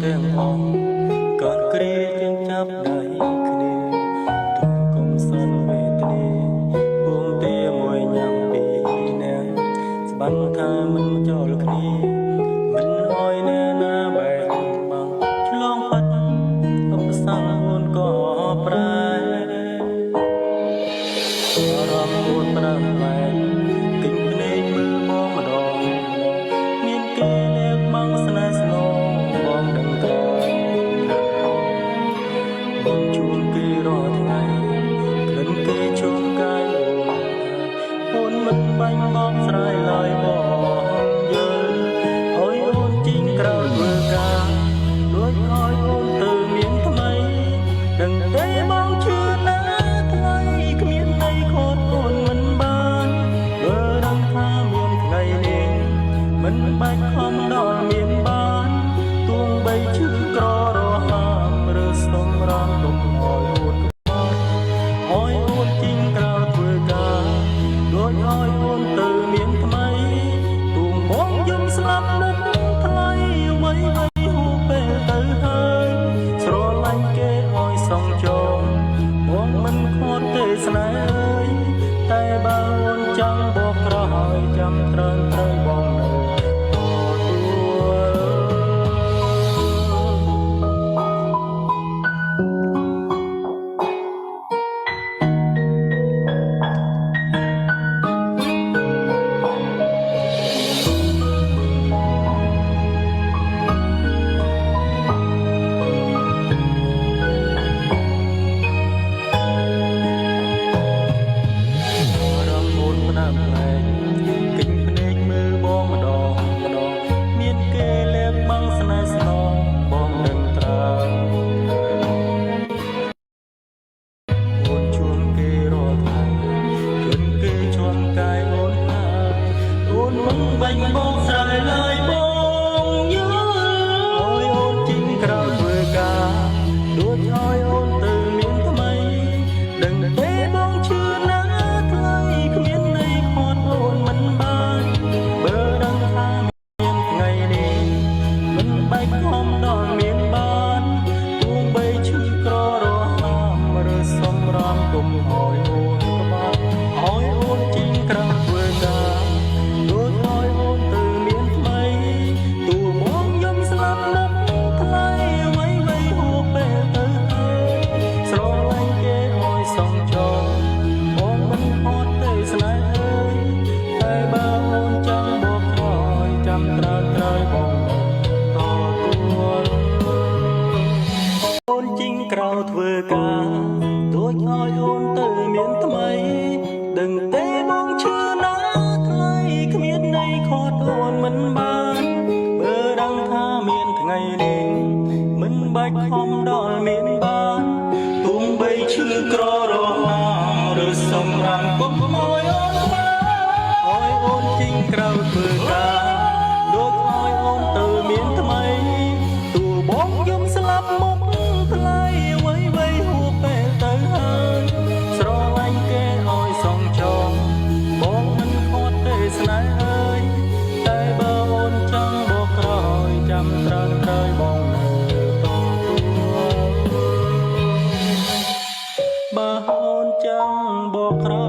ទាំងអស់កូនគ្រាយើងចាប់ដៃគ្នាទុំកុំសន្វេទនាពងទាមួយញ៉ាំពីអ្នកស្បានថាមិនចូលគ្នាមិនអោយអ្នកណាបែកបាំងឆ្លងបាត់ឧបសគ្គអូនក៏ប្រែអារម្មណ៍អូនប្រាំបែកគិញភ្នែកមើលបងម្ដងមានគេលែកបាំងស្នេហ៍ស្នងបងដឹងក្របងជួនគេរាល់ថ្ងៃក្លិនគេជុំកាយអូនមិនបាញ់បងស្រ័យឡើយបងយល់អើយអូនជីងក្រោយធ្វើការដូចឲ្យអូនទៅមានថ្មីដឹងទេបងជឿណាថ្លៃគ្មានន័យខត់អូនមិនបានបើដឹងថាមានថ្ងៃនេះមិនបាច់ខំដល់មានបានទួងបីឈឺក្ររហាមឬសុំរំទុំអោយអូនអោយអូនជីងក្រោយធ្វើការដូចឲ្យអូនទៅមានថ្មីទួងបងយំស្លាប់មុខថ្លៃអ្វីហូបពេលទៅហើយស្រឡាញ់គេឲ្យសងចងបងមិនខត់ទេស្នេហ៍អើយតែបើអូនចង់បកក្រោយចាំត្រូវបងនៅបាញ់បងស្រ័យឡើយបងយល់អើយអូនជីងក្រោយធ្វើការដូចឲ្យអូនទៅមានថ្មីដឹងទេបងជឿណាថ្លៃគ្មានន័យខត់អូនមិនបានបើដឹងថាមានថ្ងៃនេះមិនបាច់ខំដល់មានបានទួងបីឈឺក្ររហាមឬសំរំគុំអោយអូនក្បត់អោយអូនជីងក្រោយធ្វើការក្រៅធ្វើការដូចឲ្យអូនទៅមានថ្មីដឹងទេបងឈឺណាថ្លៃគ្មានន័យខត់អូនមិនបានបើដឹងថាមានថ្ងៃនេះមិនបាច់ខំដល់មានបានទុំបីឈឺក្ររហាមឬសំរាំគុំឲ្យអូនបានឲ្យអូនជីងក្រៅធ្វើការដូចឲ្យអូនទៅមានថ្មីទូបងយំស្លាប់មុខថ្លៃស្រឡាញ់គេឲ្យសងចងបងមិនខត់ទេស្នេហ៍អើយតែបើអូនចង់បកក្រោយចាំត្រូវបងនៅតទួបើអូនចង់បកក្រោយ